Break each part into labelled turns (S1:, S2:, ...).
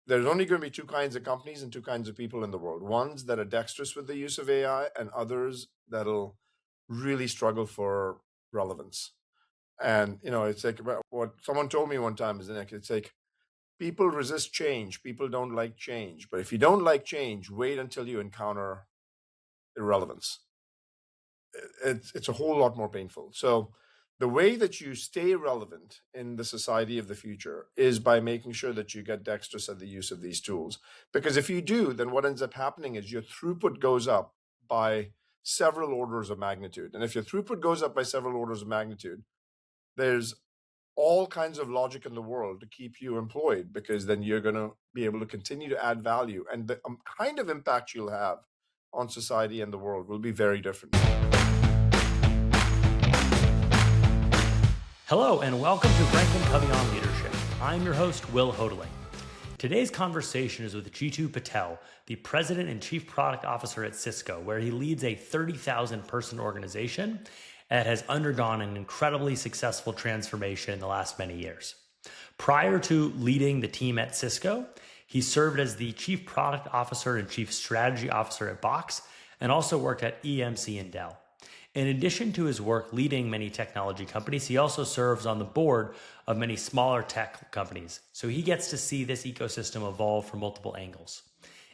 S1: there's only going to be two kinds of companies and two kinds of people in the world. Ones that are dexterous with the use of AI and others that'll really struggle for relevance. And, it's like what someone told me one time is like, it's like people resist change. People don't like change. But if you don't like change, wait until you encounter irrelevance. It's a whole lot more painful. So the way that you stay relevant in the society of the future is by making sure that you get dexterous at the use of these tools. Because if you do, then what ends up happening is your throughput goes up by several orders of magnitude. And if your throughput goes up by several orders of magnitude, there's all kinds of logic in the world to keep you employed, because then you're going to be able to continue to add value. And the kind of impact you'll have on society and the world will be very different.
S2: Hello, and welcome to Franklin Covey on Leadership. I'm your host, Will Hodeling. Today's conversation is with Jeetu Patel, the President and Chief Product Officer at Cisco, where he leads a 30,000-person organization that has undergone an incredibly successful transformation in the last many years. Prior to leading the team at Cisco, he served as the Chief Product Officer and Chief Strategy Officer at Box, and also worked at EMC and Dell. In addition to his work leading many technology companies, he also serves on the board of many smaller tech companies. So he gets to see this ecosystem evolve from multiple angles.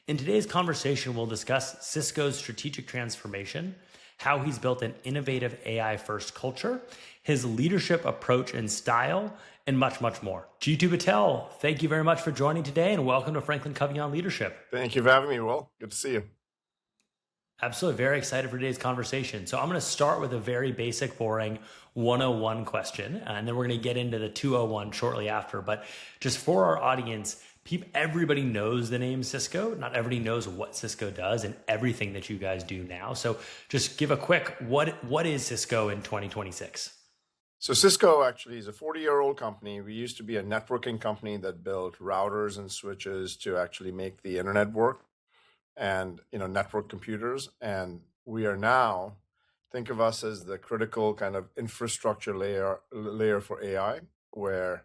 S2: In today's conversation, we'll discuss Cisco's strategic transformation, how he's built an innovative AI-first culture, his leadership approach and style, and much, much more. Jeetu Patel, thank you very much for joining today, and welcome to Franklin Covey on Leadership.
S1: Thank you for having me, Will. Good to see you.
S2: Absolutely. Very excited for today's conversation. So I'm going to start with a very basic, boring 101 question, and then we're going to get into the 201 shortly after. But just for our audience, everybody knows the name Cisco. Not everybody knows what Cisco does and everything that you guys do now. So just give a quick, what is Cisco in 2026?
S1: So Cisco actually is a 40-year-old company. We used to be a networking company that built routers and switches to actually make the internet work, and network computers. And we are now, think of us as the critical kind of infrastructure layer for AI, where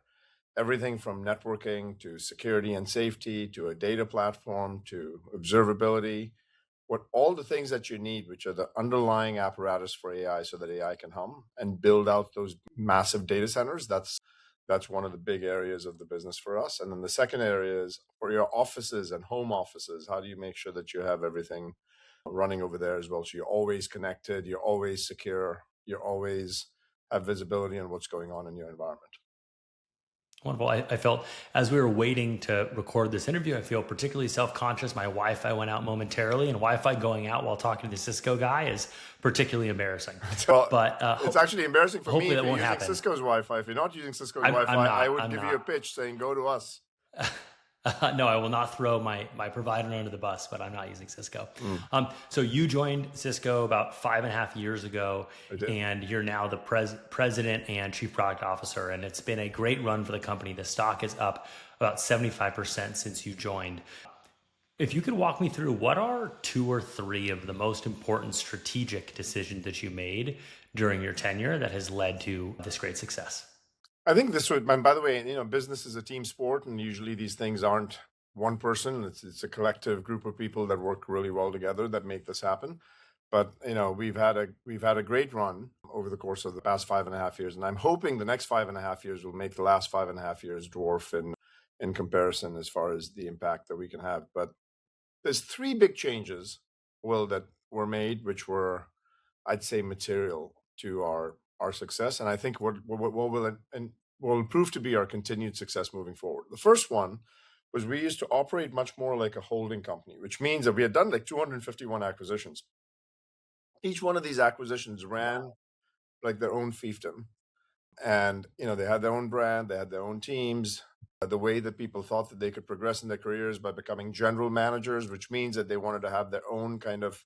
S1: everything from networking to security and safety to a data platform to observability, all the things that you need, which are the underlying apparatus for AI so that AI can hum and build out those massive data centers. That's one of the big areas of the business for us. And then the second area is for your offices and home offices. How do you make sure that you have everything running over there as well? So you're always connected, you're always secure, you always have visibility on what's going on in your environment.
S2: Wonderful. I felt as we were waiting to record this interview, I feel particularly self-conscious. My Wi-Fi went out momentarily, and Wi-Fi going out while talking to the Cisco guy is particularly embarrassing.
S1: Well, but it's actually embarrassing for me if
S2: that
S1: you're
S2: won't
S1: using
S2: happen.
S1: Cisco's Wi-Fi. If you're not using Cisco's Wi-Fi, I would give you a pitch saying, go to us.
S2: No, I will not throw my provider under the bus, but I'm not using Cisco. So you joined Cisco about 5.5 years ago, and you're now the president and chief product officer. And it's been a great run for the company. The stock is up about 75% since you joined. If you could walk me through, what are 2 or 3 of the most important strategic decisions that you made during your tenure that has led to this great success?
S1: I think this would, and by the way, business is a team sport, and usually these things aren't one person. It's a collective group of people that work really well together that make this happen. But we've had a great run over the course of the past 5.5 years, and I'm hoping the next 5.5 years will make the last 5.5 years dwarf in comparison as far as the impact that we can have. But there's 3 big changes, Will, that were made, which were, I'd say, material to our success, and I think what will prove to be our continued success moving forward. The first one was we used to operate much more like a holding company, which means that we had done like 251 acquisitions. Each one of these acquisitions ran like their own fiefdom, and they had their own brand, they had their own teams. The way that people thought that they could progress in their careers by becoming general managers, which means that they wanted to have their own kind of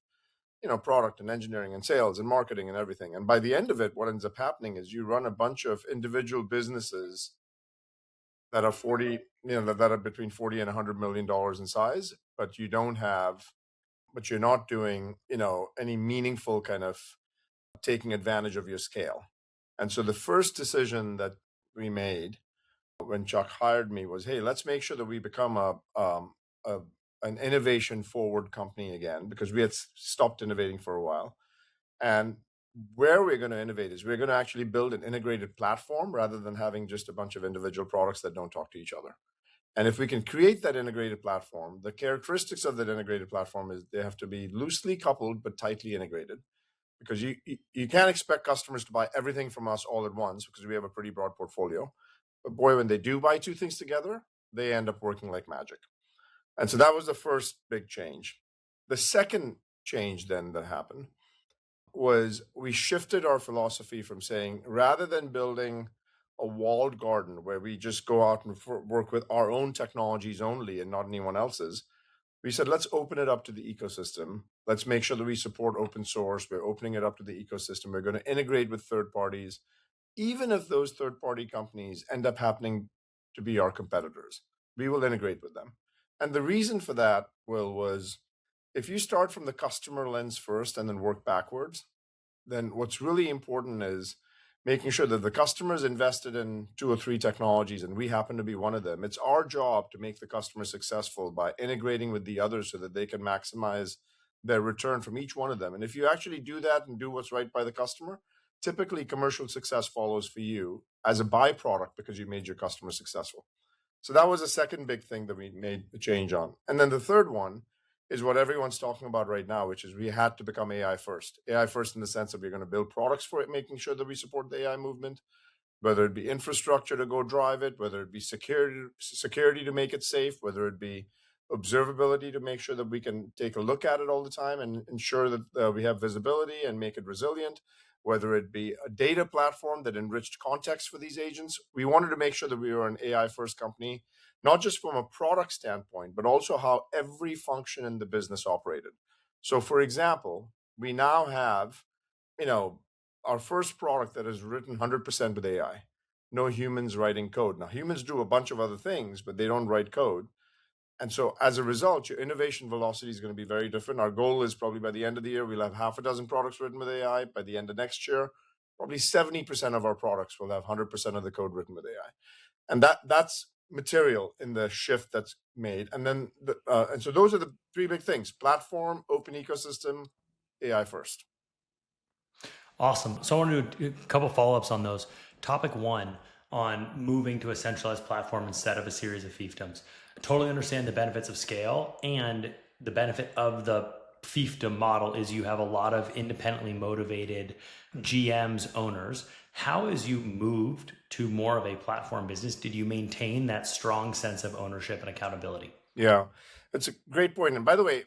S1: product and engineering and sales and marketing and everything. And by the end of it, what ends up happening is you run a bunch of individual businesses that are that are between 40 and $100 million in size, but you're not doing, any meaningful kind of taking advantage of your scale. And so the first decision that we made when Chuck hired me was, hey, let's make sure that we become a an innovation forward company again, because we had stopped innovating for a while. And where we're going to innovate is we're going to actually build an integrated platform rather than having just a bunch of individual products that don't talk to each other. And if we can create that integrated platform, the characteristics of that integrated platform is they have to be loosely coupled but tightly integrated, because you can't expect customers to buy everything from us all at once because we have a pretty broad portfolio. But boy, when they do buy two things together, they end up working like magic. And so that was the first big change. The second change then that happened was we shifted our philosophy from saying, rather than building a walled garden where we just go out and work with our own technologies only and not anyone else's, we said, let's open it up to the ecosystem. Let's make sure that we support open source. We're opening it up to the ecosystem. We're going to integrate with third parties, even if those third party companies end up happening to be our competitors. We will integrate with them. And the reason for that, Will, was if you start from the customer lens first and then work backwards, then what's really important is making sure that the customer is invested in two or three technologies, and we happen to be one of them. It's our job to make the customer successful by integrating with the others so that they can maximize their return from each one of them. And if you actually do that and do what's right by the customer, typically commercial success follows for you as a byproduct because you made your customer successful. So that was the second big thing that we made a change on. And then the third one is what everyone's talking about right now, which is we had to become AI first. AI first in the sense that we're going to build products for it, making sure that we support the AI movement, whether it be infrastructure to go drive it, whether it be security to make it safe, whether it be observability to make sure that we can take a look at it all the time and ensure that we have visibility and make it resilient, whether it be a data platform that enriched context for these agents. We wanted to make sure that we were an AI first company, not just from a product standpoint, but also how every function in the business operated. So, for example, we now have, you know, our first product that is written 100% with AI. No humans writing code. Now, humans do a bunch of other things, but they don't write code. And so as a result, your innovation velocity is going to be very different. Our goal is probably by the end of the year, we'll have half a dozen products written with AI. By the end of next year, probably 70% of our products will have 100% of the code written with AI. And that's material in the shift that's made. And then, and so those are the three big things: platform, open ecosystem, AI first.
S2: Awesome. So I want to do a couple follow-ups on those. Topic one, on moving to a centralized platform instead of a series of fiefdoms. I totally understand the benefits of scale, and the benefit of the fiefdom model is you have a lot of independently motivated GMs, owners. How, as you moved to more of a platform business, did you maintain that strong sense of ownership and accountability?
S1: Yeah, it's a great point. And by the way,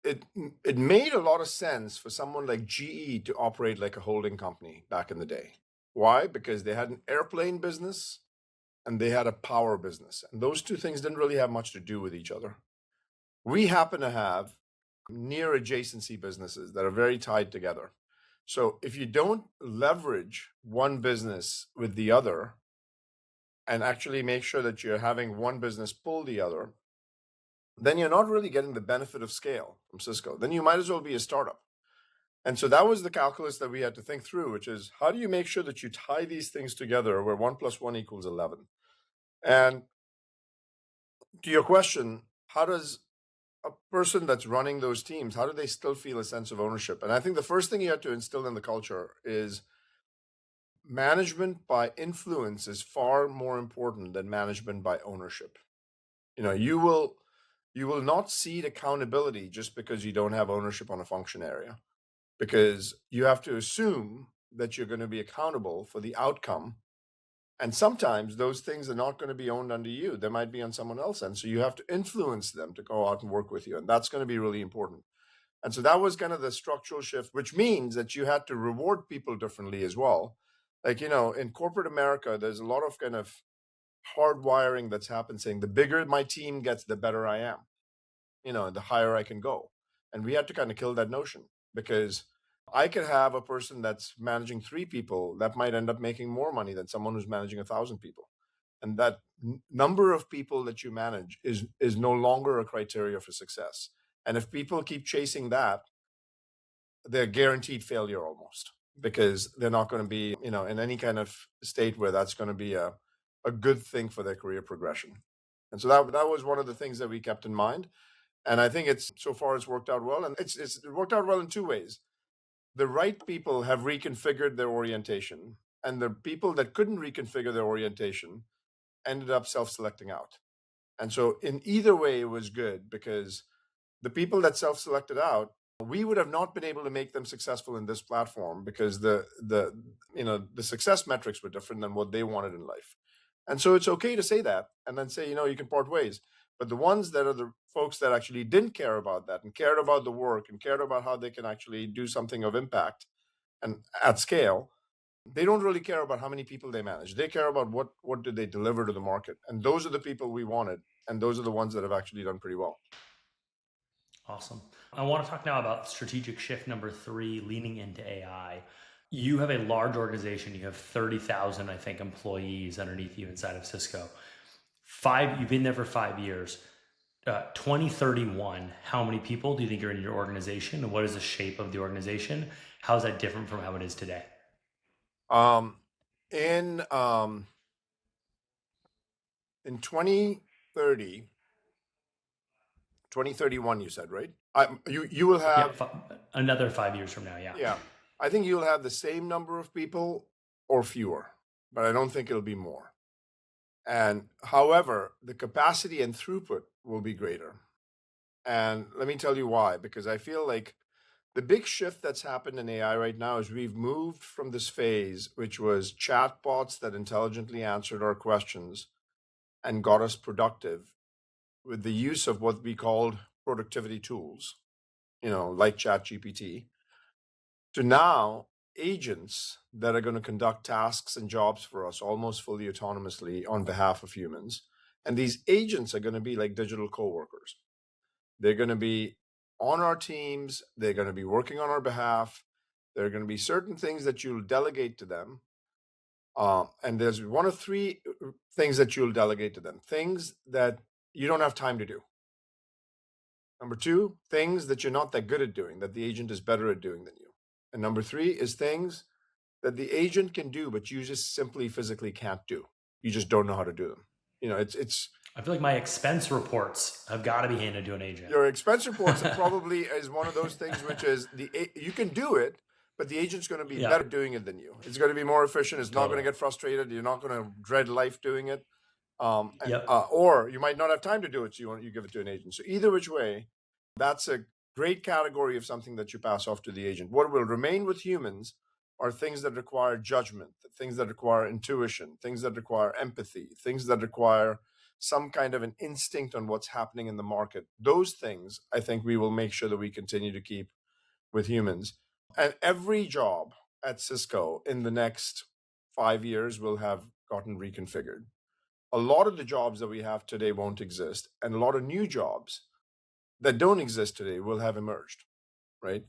S1: it made a lot of sense for someone like GE to operate like a holding company back in the day. Why? Because they had an airplane business and they had a power business, and those two things didn't really have much to do with each other. We happen to have near adjacency businesses that are very tied together. So if you don't leverage one business with the other and actually make sure that you're having one business pull the other, then you're not really getting the benefit of scale from Cisco. Then you might as well be a startup. And so that was the calculus that we had to think through, which is how do you make sure that you tie these things together where 1 + 1 = 11? And to your question, how does a person that's running those teams, how do they still feel a sense of ownership? And I think the first thing you have to instill in the culture is management by influence is far more important than management by ownership. You will not cede accountability just because you don't have ownership on a function area, because you have to assume that you're going to be accountable for the outcome. And sometimes those things are not going to be owned under you. They might be on someone else. And so you have to influence them to go out and work with you. And that's going to be really important. And so that was kind of the structural shift, which means that you had to reward people differently as well. Like, in corporate America, there's a lot of kind of hardwiring that's happened saying the bigger my team gets, the better I am, the higher I can go. And we had to kind of kill that notion, because I could have a person that's managing 3 people that might end up making more money than someone who's managing 1,000 people. And that number of people that you manage is no longer a criteria for success. And if people keep chasing that, they're guaranteed failure almost, because they're not going to be, in any kind of state where that's going to be a good thing for their career progression. And so that was one of the things that we kept in mind. And I think it's so far it's worked out well. And it's worked out well in two ways. The right people have reconfigured their orientation, and the people that couldn't reconfigure their orientation ended up self-selecting out. And so in either way, it was good because the people that self-selected out, we would have not been able to make them successful in this platform because the success metrics were different than what they wanted in life. And so it's okay to say that and then say, you can part ways. But the ones that are the folks that actually didn't care about that and cared about the work and cared about how they can actually do something of impact and at scale, they don't really care about how many people they manage. They care about what do they deliver to the market. And those are the people we wanted. And those are the ones that have actually done pretty well.
S2: Awesome. I want to talk now about strategic shift number 3, leaning into AI. You have a large organization. You have 30,000, I think, employees underneath you inside of Cisco. You've been there for 5 years. 2031, how many people do you think are in your organization? And what is the shape of the organization? How is that different from how it is today?
S1: In 2030, 2031, you said, right? You will have
S2: another 5 years from now.
S1: Yeah. I think you'll have the same number of people or fewer, but I don't think it'll be more. And however, the capacity and throughput will be greater. And let me tell you why, because I feel like the big shift that's happened in AI right now is we've moved from this phase, which was chatbots that intelligently answered our questions and got us productive with the use of what we called productivity tools, like ChatGPT, to now agents that are going to conduct tasks and jobs for us almost fully autonomously on behalf of humans. And these agents are going to be like digital coworkers. They're going to be on our teams. They're going to be working on our behalf. There are going to be certain things that you'll delegate to them. And there's one of three things that you'll delegate to them, things that you don't have time to do. Number two, things that you're not that good at doing, that the agent is better at doing than you. And number three is things that the agent can do, but you just simply physically can't do. You just don't know how to do them. It's.
S2: I feel like my expense reports have got to be handed to an agent.
S1: Your expense reports probably is one of those things, which is you can do it, but the agent's going to be better doing it than you. It's going to be more efficient. It's not going to get frustrated. You're not going to dread life doing it. Or you might not have time to do it, so you give it to an agent. So either which way, that's a great category of something that you pass off to the agent. What will remain with humans are things that require judgment, things that require intuition, things that require empathy, things that require some kind of an instinct on what's happening in the market. Those things, I think we will make sure that we continue to keep with humans. And every job at Cisco in the next 5 years will have gotten reconfigured. A lot of the jobs that we have today won't exist, and a lot of new jobs that don't exist today will have emerged, right?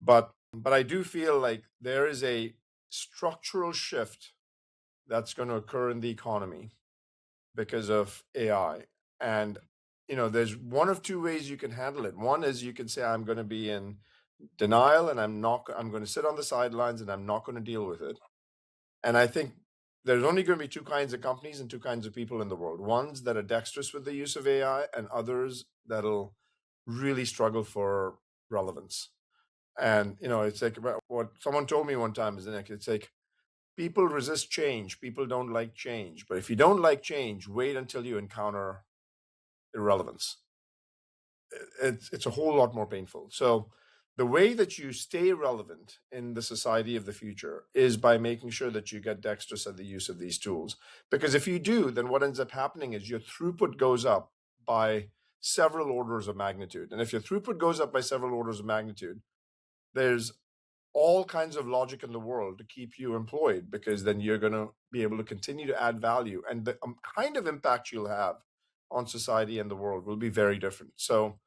S1: But I do feel like there is a structural shift that's going to occur in the economy because of AI. And, there's one of two ways you can handle it. One is you can say, I'm going to be in denial and I'm going to sit on the sidelines and I'm not going to deal with it. And I think there's only going to be two kinds of companies and two kinds of people in the world. Ones that are dexterous with the use of AI and others that'll really struggle for relevance. And, it's like what someone told me one time is it's like people resist change. People don't like change. But if you don't like change, wait until you encounter irrelevance. It's a whole lot more painful. So the way that you stay relevant in the society of the future is by making sure that you get dexterous at the use of these tools. Because if you do, then what ends up happening is your throughput goes up by several orders of magnitude. And if your throughput goes up by several orders of magnitude, there's all kinds of logic in the world to keep you employed, because then you're going to be able to continue to add value. And the kind of impact you'll have on society and the world will be very different. So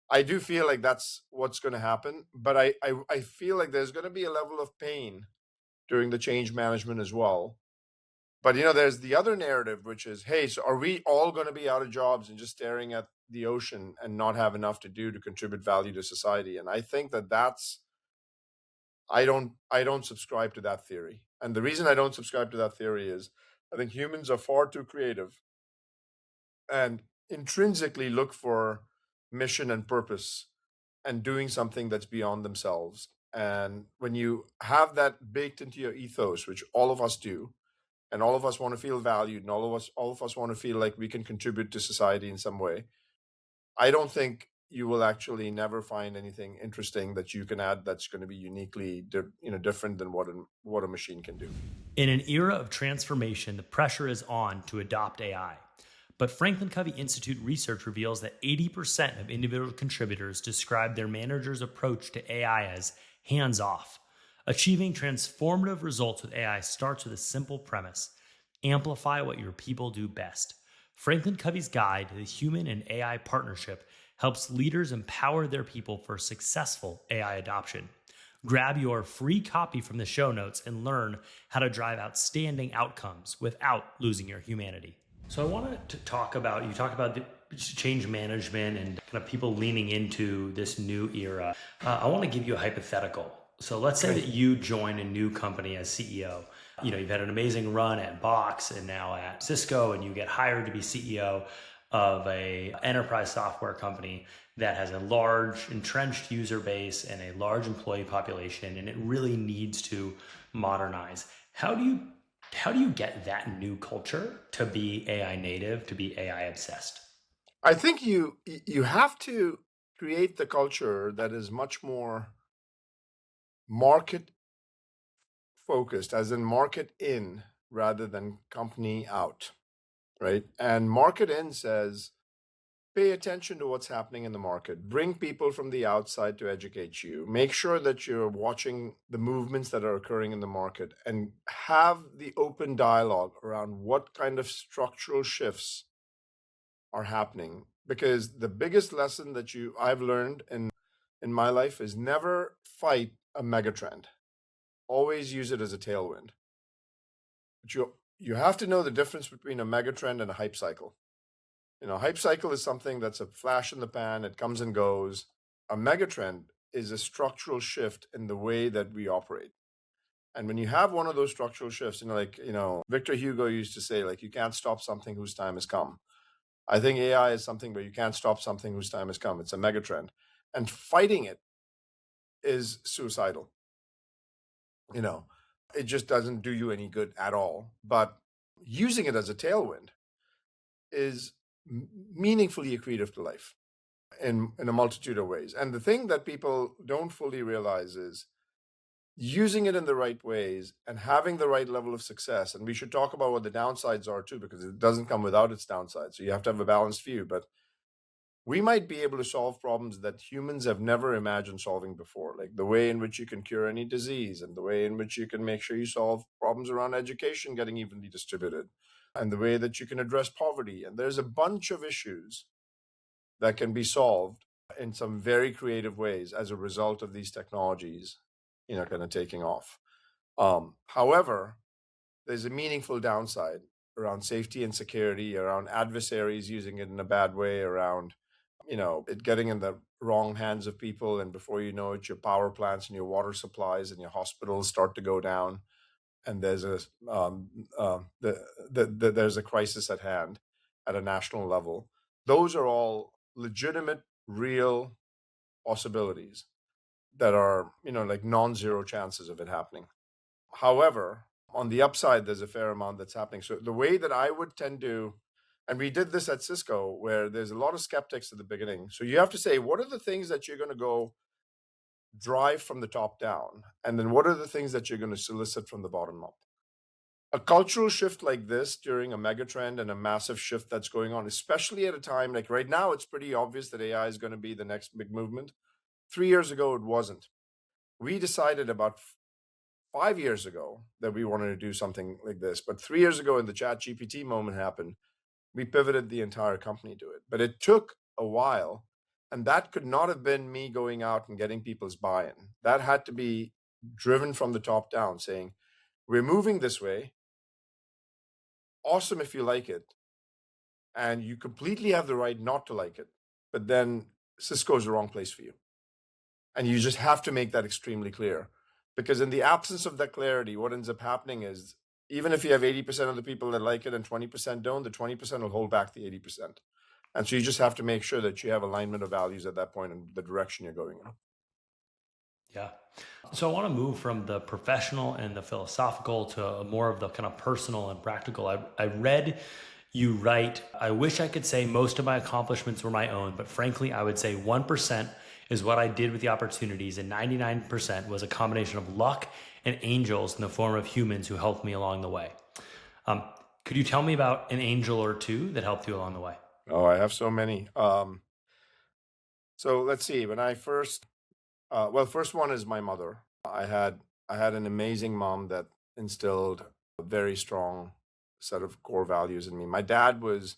S1: I do feel like that's what's going to happen. But I feel like there's going to be a level of pain during the change management as well. But, there's the other narrative, which is, hey, so are we all going to be out of jobs and just staring at the ocean and not have enough to do to contribute value to society? And I think that's, I don't subscribe to that theory. And the reason I don't subscribe to that theory is I think humans are far too creative and intrinsically look for mission and purpose and doing something that's beyond themselves. And when you have that baked into your ethos, which all of us do, and all of us want to feel valued, and all of us want to feel like we can contribute to society in some way, I don't think you will actually never find anything interesting that you can add that's going to be uniquely different than what a machine can do.
S2: In an era of transformation, the pressure is on to adopt AI. But Franklin Covey Institute research reveals that 80% of individual contributors describe their manager's approach to AI as hands off. Achieving transformative results with AI starts with a simple premise: amplify what your people do best. Franklin Covey's guide to the human and AI partnership helps leaders empower their people for successful AI adoption. Grab your free copy from the show notes and learn how to drive outstanding outcomes without losing your humanity. So I wanted to talk about, you talk about the change management and kind of people leaning into this new era. I want to give you a hypothetical. So let's say that you join a new company as CEO. You've had an amazing run at Box and now at Cisco, and you get hired to be CEO of a enterprise software company that has a large entrenched user base and a large employee population, and it really needs to modernize. How do you get that new culture to be AI native, to be AI obsessed?
S1: I think you have to create the culture that is much more market focused, as in market in rather than company out, right? And market in says pay attention to what's happening in the market, bring people from the outside to educate you, make sure that you're watching the movements that are occurring in the market, and have the open dialogue around what kind of structural shifts are happening. Because the biggest lesson that I've learned in my life is never fight a megatrend. Always use it as a tailwind. But you have to know the difference between a megatrend and a hype cycle. Hype cycle is something that's a flash in the pan, it comes and goes. A megatrend is a structural shift in the way that we operate. And when you have one of those structural shifts, Victor Hugo used to say, like, you can't stop something whose time has come. I think AI is something where you can't stop something whose time has come. It's a megatrend. And fighting it is suicidal. It just doesn't do you any good at all. But using it as a tailwind is meaningfully accretive to life in a multitude of ways. And the thing that people don't fully realize is using it in the right ways and having the right level of success. And we should talk about what the downsides are too, because it doesn't come without its downsides. So you have to have a balanced view. But we might be able to solve problems that humans have never imagined solving before, like the way in which you can cure any disease and the way in which you can make sure you solve problems around education getting evenly distributed and the way that you can address poverty. And there's a bunch of issues that can be solved in some very creative ways as a result of these technologies, kind of taking off. However, there's a meaningful downside around safety and security, around adversaries using it in a bad way, around it getting in the wrong hands of people, and before you know it, your power plants and your water supplies and your hospitals start to go down, and there's a crisis at hand at a national level. Those are all legitimate, real possibilities that are like non-zero chances of it happening. However, on the upside, there's a fair amount that's happening. So the way that I would tend to, and we did this at Cisco, where there's a lot of skeptics at the beginning. So you have to say, what are the things that you're going to go drive from the top down? And then what are the things that you're going to solicit from the bottom up? A cultural shift like this during a megatrend and a massive shift that's going on, especially at a time like right now, it's pretty obvious that AI is going to be the next big movement. 3 years ago, it wasn't. We decided about 5 years ago that we wanted to do something like this. But 3 years ago, when the Chat GPT moment happened, we pivoted the entire company to it. But it took a while. And that could not have been me going out and getting people's buy-in. That had to be driven from the top down, saying, we're moving this way. Awesome if you like it. And you completely have the right not to like it. But then Cisco is the wrong place for you. And you just have to make that extremely clear. Because in the absence of that clarity, what ends up happening is even if you have 80% of the people that like it and 20% don't, the 20% will hold back the 80%. And so you just have to make sure that you have alignment of values at that point and the direction you're going in.
S2: Yeah. So I want to move from the professional and the philosophical to more of the kind of personal and practical. I read you write, I wish I could say most of my accomplishments were my own, but frankly, I would say 1% is what I did with the opportunities, and 99% was a combination of luck and angels in the form of humans who helped me along the way. Um, could you tell me about an angel or two that helped you along the way?
S1: Oh, I have so many. So let's see. When I first, well, first one is my mother. I had an amazing mom that instilled a very strong set of core values in me. My dad was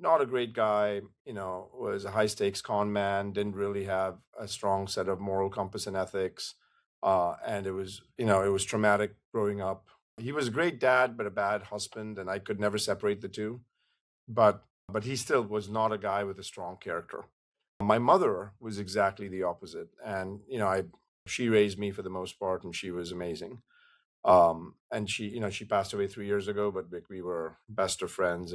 S1: not a great guy, was a high stakes con man, didn't really have a strong set of moral compass and ethics. And it was traumatic growing up. He was a great dad, but a bad husband, and I could never separate the two. But he still was not a guy with a strong character. My mother was exactly the opposite. And, she raised me for the most part, and she was amazing. And she passed away 3 years ago, but we were best of friends.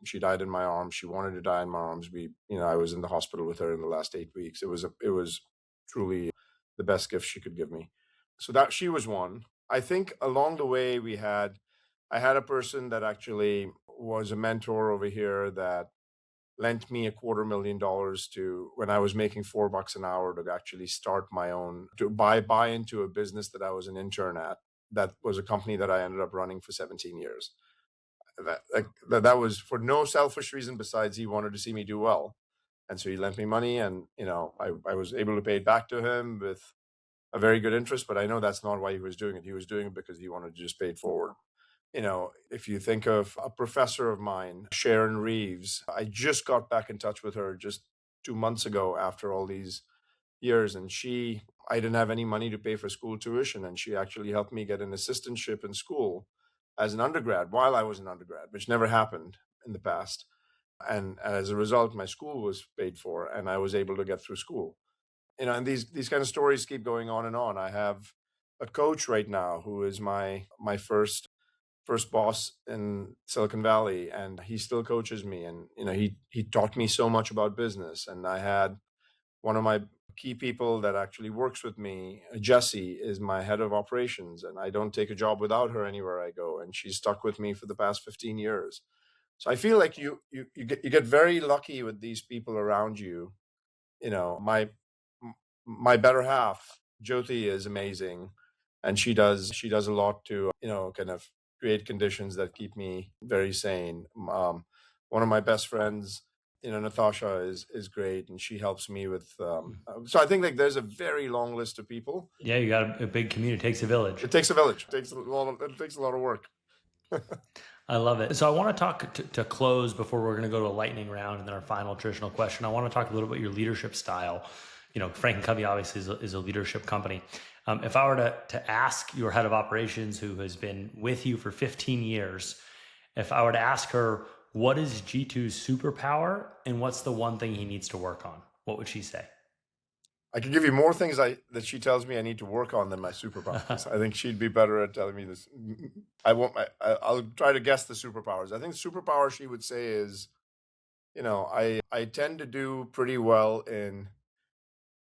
S1: She died in my arms. She wanted to die in my arms. I was in the hospital with her in the last 8 weeks. It was truly the best gift she could give me. So that she was one. I think along the way I had a person that actually was a mentor over here that lent me $250,000 to when I was making $4 an hour to actually start my own to buy into a business that I was an intern at. That was a company that I ended up running for 17 years. That was for no selfish reason besides he wanted to see me do well. And so he lent me money, and I was able to pay it back to him with a very good interest. But I know that's not why he was doing it. He was doing it because he wanted to just pay it forward. If you think of a professor of mine, Sharon Reeves, I just got back in touch with her just 2 months ago after all these years. And I didn't have any money to pay for school tuition. And she actually helped me get an assistantship in school as an undergrad while I was an undergrad, which never happened in the past. And as a result, my school was paid for and I was able to get through school. And these kind of stories keep going on and on. I have a coach right now who is my first boss in Silicon Valley, and he still coaches me. And he taught me so much about business. And I had one of my key people that actually works with me, Jessie, is my head of operations, and I don't take a job without her anywhere I go. And she's stuck with me for the past 15 years. So I feel like you get very lucky with these people around you. My better half, Jyoti, is amazing, and she does a lot to kind of create conditions that keep me very sane. One of my best friends, Natasha, is great, and she helps me with. So I think like there's a very long list of people.
S2: Yeah, you got a big community. It takes a village.
S1: It takes a village. It takes a lot of work.
S2: I love it. So I want to talk to close before we're going to go to a lightning round and then our final traditional question. I want to talk a little bit about your leadership style. Frank and Covey obviously is a leadership company. If I were to ask your head of operations, who has been with you for 15 years, if I were to ask her, what is Jeetu's superpower and what's the one thing he needs to work on, what would she say?
S1: I can give you more things that she tells me I need to work on than my superpowers. I think she'd be better at telling me this. I won't. I'll try to guess the superpowers. I think the superpower she would say is, I tend to do pretty well in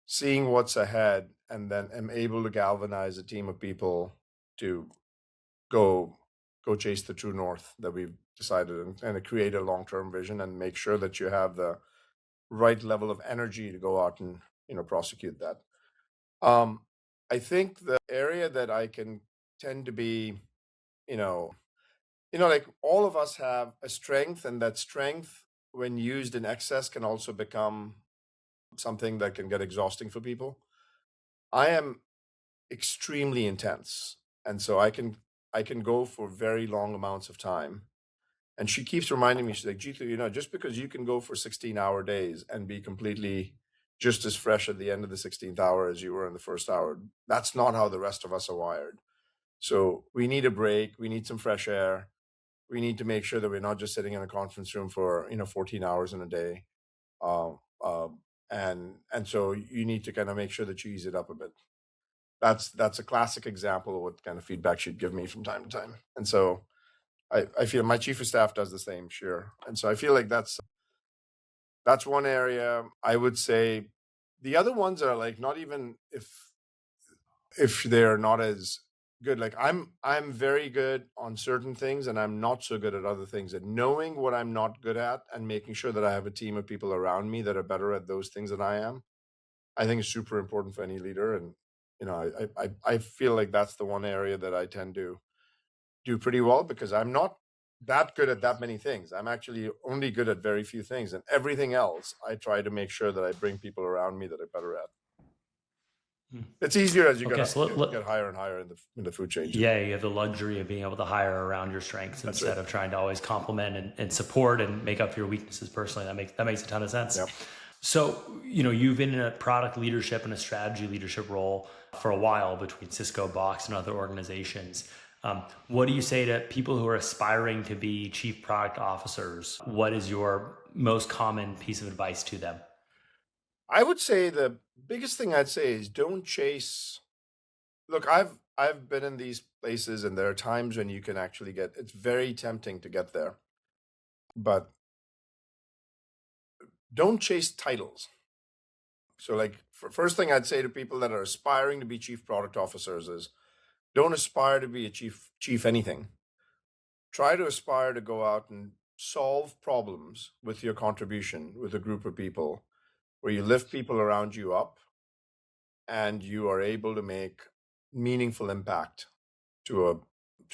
S1: seeing what's ahead, and then am able to galvanize a team of people to go go chase the true north that we've decided, and create a long-term vision and make sure that you have the right level of energy to go out and prosecute that. um I think the area that I can tend to be, you know like all of us have a strength, and that strength, when used in excess, can also become something that can get exhausting for people. I am extremely intense, and so I can go for very long amounts of time. And she keeps reminding me, she's like, Jeetu, just because you can go for 16-hour days and be completely just as fresh at the end of the 16th hour as you were in the first hour, that's not how the rest of us are wired. So we need a break. We need some fresh air. We need to make sure that we're not just sitting in a conference room for 14 hours in a day. Um, um, and so you need to kind of make sure that you ease it up a bit. that's a classic example of what kind of feedback she'd give me from time to time. And so I feel my chief of staff does the same, sure. And so I feel like that's one area I would say. The other ones are like not even if they're not as good. Like I'm very good on certain things and I'm not so good at other things. And knowing what I'm not good at and making sure that I have a team of people around me that are better at those things than I am, I think is super important for any leader. And I feel like that's the one area that I tend to do pretty well because I'm not that good at that many things. I'm actually only good at very few things, and everything else I try to make sure that I bring people around me that are better at. It's easier as you
S2: Okay,
S1: get higher and higher in the food chain.
S2: Yeah, you have the luxury of being able to hire around your strengths instead of trying to always complement and support and make up for your weaknesses personally. That makes a ton of sense.
S1: Yep.
S2: So, you've been in a product leadership and a strategy leadership role for a while between Cisco, Box, and other organizations. What do you say to people who are aspiring to be chief product officers? What is your most common piece of advice to them?
S1: I would say the biggest thing I'd say is don't chase. Look, I've been in these places, and there are times when you can actually get. It's very tempting to get there, but don't chase titles. So, like, first thing I'd say to people that are aspiring to be chief product officers is don't aspire to be a chief anything. Try to aspire to go out and solve problems with your contribution with a group of people where you lift people around you up and you are able to make meaningful impact to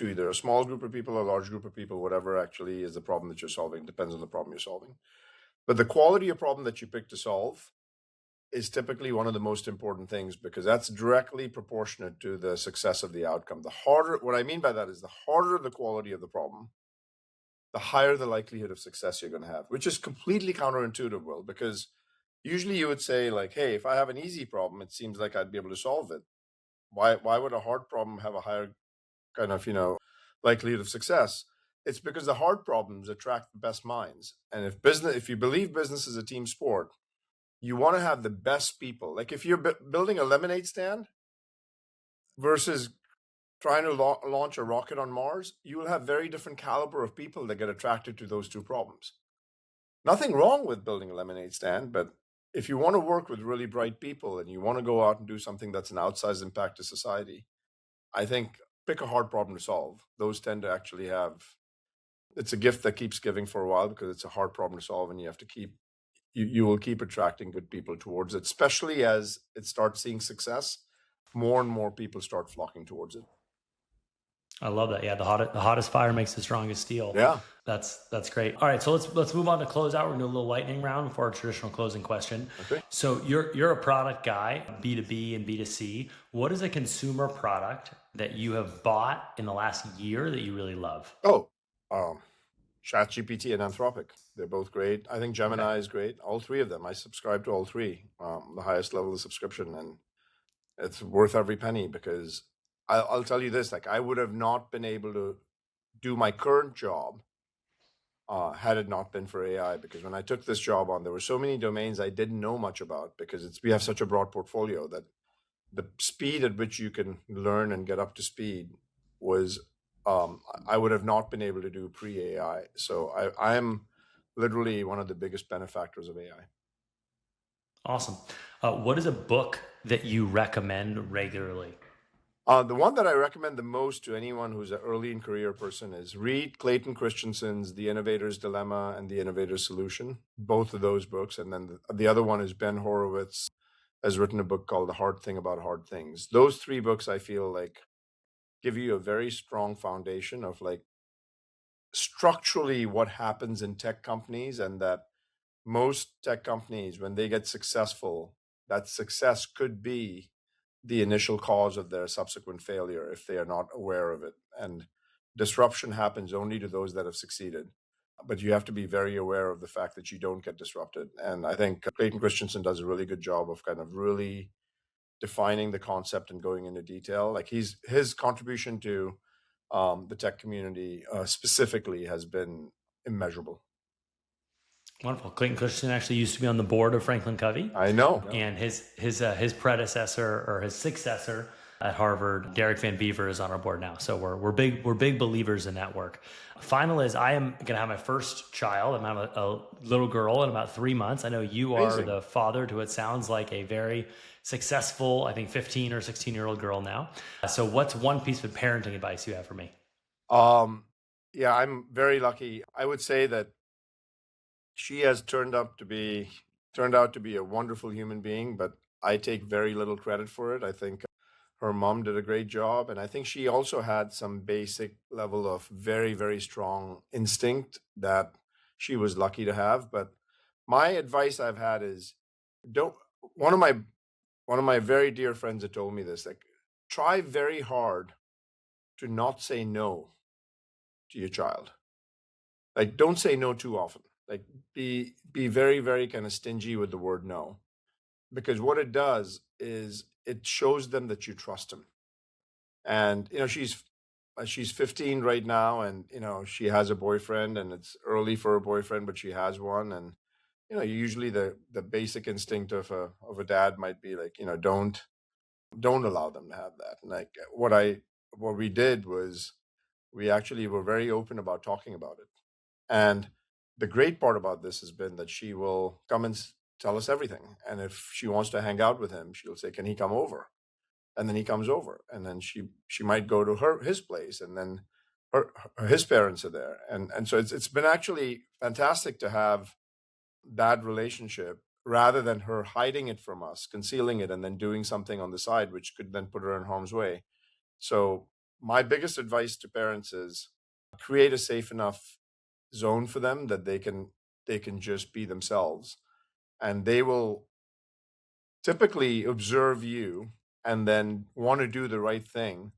S1: either a small group of people or a large group of people, whatever actually is the problem that you're solving. Depends on the problem you're solving. But the quality of problem that you pick to solve is typically one of the most important things because that's directly proportionate to the success of the outcome. What I mean by that is the harder the quality of the problem, the higher the likelihood of success you're going to have, which is completely counterintuitive, Will, because usually you would say like, hey, if I have an easy problem, it seems like I'd be able to solve it. Why would a hard problem have a higher kind of, likelihood of success? It's because the hard problems attract the best minds. And if you believe business is a team sport, you want to have the best people. Like if you're building a lemonade stand versus trying to launch a rocket on Mars, you will have very different caliber of people that get attracted to those two problems. Nothing wrong with building a lemonade stand, but if you want to work with really bright people and you want to go out and do something that's an outsized impact to society, I think pick a hard problem to solve. Those tend to actually it's a gift that keeps giving for a while because it's a hard problem to solve and you have to you will keep attracting good people towards it, especially as it starts seeing success. More and more people start flocking towards it.
S2: I love that. Yeah, the hottest fire makes the strongest steel.
S1: Yeah,
S2: that's great. All right, so let's move on to close out. We're gonna do a little lightning round for our traditional closing question.
S1: Okay.
S2: So you're a product guy, B2B and B2C. What is a consumer product that you have bought in the last year that you really love?
S1: Oh, ChatGPT and Anthropic. They're both great. I think Gemini is great. All three of them. I subscribe to all three. The highest level of subscription, and it's worth every penny because I'll tell you this: like I would have not been able to do my current job had it not been for AI. Because when I took this job on, there were so many domains I didn't know much about because we have such a broad portfolio that the speed at which you can learn and get up to speed was I would have not been able to do pre-AI. So I am literally one of the biggest benefactors of AI.
S2: Awesome. What is a book that you recommend regularly?
S1: The one that I recommend the most to anyone who's an early in career person is read Clayton Christensen's The Innovator's Dilemma and The Innovator's Solution, both of those books. And then the other one is Ben Horowitz has written a book called The Hard Thing About Hard Things. Those three books I feel like give you a very strong foundation of like structurally what happens in tech companies, and that most tech companies, when they get successful, that success could be the initial cause of their subsequent failure if they are not aware of it. And disruption happens only to those that have succeeded. But you have to be very aware of the fact that you don't get disrupted. And I think Clayton Christensen does a really good job of kind of really defining the concept and going into detail. Like his contribution to the tech community specifically has been immeasurable.
S2: Wonderful. Clayton Christensen actually used to be on the board of Franklin Covey.
S1: I know.
S2: And his predecessor or his successor at Harvard. Derek Van Beaver is on our board now. So we're big believers in that work. Final is I am going to have my first child. I'm going to have a little girl in about 3 months. I know you are the father to what sounds like a very successful, I think 15 or 16-year-old girl now. So what's one piece of parenting advice you have for me?
S1: Yeah, I'm very lucky. I would say that she has turned out to be a wonderful human being, but I take very little credit for it. I think her mom did a great job, and I think she also had some basic level of very, very strong instinct that she was lucky to have. But my advice I've had is don't one of my very dear friends had told me this, like, try very hard to not say no to your child. Like, don't say no too often. Like, be very, very kind of stingy with the word no, because what it does is it shows them that you trust them. And she's 15 right now, and she has a boyfriend, and it's early for a boyfriend, but she has one. And usually the basic instinct of a dad might be like, don't allow them to have that. And like what we did was we actually were very open about talking about it. And the great part about this has been that she will come and tell us everything. And if she wants to hang out with him, she'll say, "Can he come over?" And then he comes over, and then she might go to his place, and then his parents are there, and so it's been actually fantastic to have that relationship rather than her hiding it from us, concealing it, and then doing something on the side which could then put her in harm's way. So my biggest advice to parents is create a safe enough zone for them that they can just be themselves, and they will typically observe you and then want to do the right thing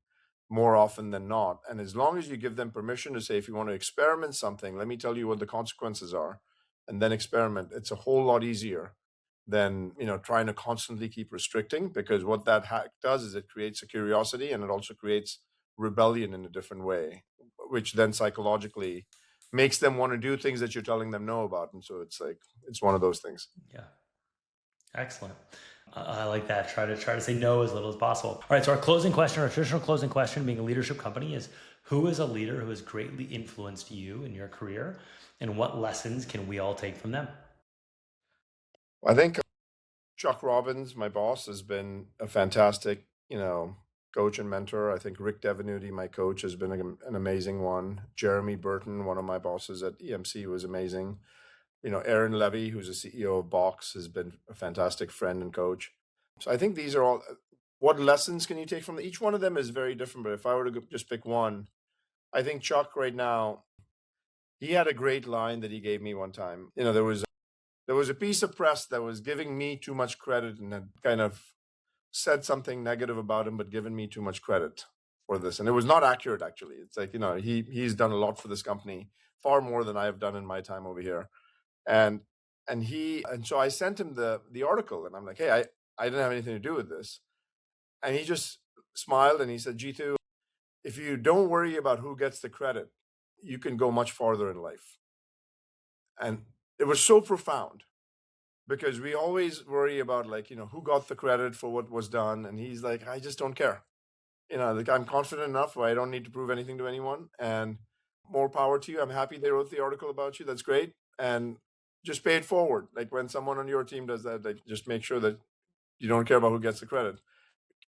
S1: more often than not. And as long as you give them permission to say, if you want to experiment something, let me tell you what the consequences are, and then experiment, it's a whole lot easier than trying to constantly keep restricting, because what that hack does is it creates a curiosity, and it also creates rebellion in a different way, which then psychologically makes them want to do things that you're telling them no about. And so it's one of those things.
S2: Yeah. Excellent. I like that. Try to say no as little as possible. All right. So our closing question, our traditional closing question, being a leadership company, is who is a leader who has greatly influenced you in your career, and what lessons can we all take from them?
S1: I think Chuck Robbins, my boss, has been a fantastic, coach and mentor. I think Rick Devenuti, my coach, has been an amazing one. Jeremy Burton, one of my bosses at EMC, was amazing. Aaron Levy, who's the CEO of Box, has been a fantastic friend and coach. So I think these are all. What lessons can you take from each one of them is very different. But if I were to just pick one, I think Chuck right now, he had a great line that he gave me one time. There was a piece of press that was giving me too much credit and had kind of said something negative about him, but given me too much credit for this. And it was not accurate, actually. It's like, he's done a lot for this company, far more than I have done in my time over here. And so I sent him the article, and I'm like, hey, I didn't have anything to do with this. And he just smiled and he said, Jeetu, if you don't worry about who gets the credit, you can go much farther in life. And it was so profound, because we always worry about, like, who got the credit for what was done. And he's like, I just don't care. Like, I'm confident enough where I don't need to prove anything to anyone, and more power to you. I'm happy they wrote the article about you. That's great. And just pay it forward. Like, when someone on your team does that, like, just make sure that you don't care about who gets the credit.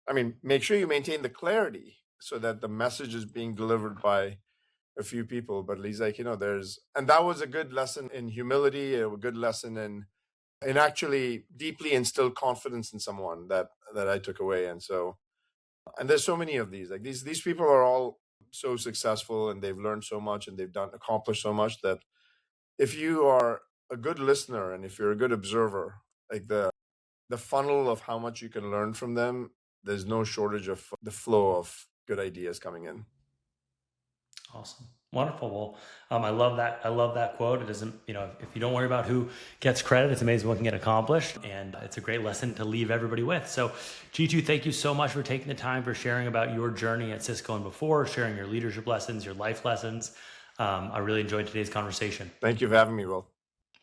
S1: I mean, make sure you maintain the clarity so that the message is being delivered by a few people. But he's like, and that was a good lesson in humility, a good lesson in actually deeply instill confidence in someone that I took away. And so, and there's so many of these, like these people are all so successful, and they've learned so much, and they've accomplished so much, that if you are a good listener and if you're a good observer, like the funnel of how much you can learn from them, there's no shortage of the flow of good ideas coming in.
S2: Awesome. Wonderful. Well, I love that. I love that quote. It isn't, if you don't worry about who gets credit, it's amazing what can get accomplished. And it's a great lesson to leave everybody with. So Jeetu, thank you so much for taking the time, for sharing about your journey at Cisco and before, sharing your leadership lessons, your life lessons. I really enjoyed today's conversation.
S1: Thank you for having me, Will.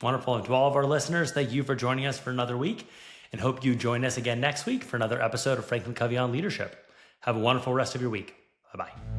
S2: Wonderful. And to all of our listeners, thank you for joining us for another week, and hope you join us again next week for another episode of Franklin Covey on Leadership. Have a wonderful rest of your week. Bye-bye.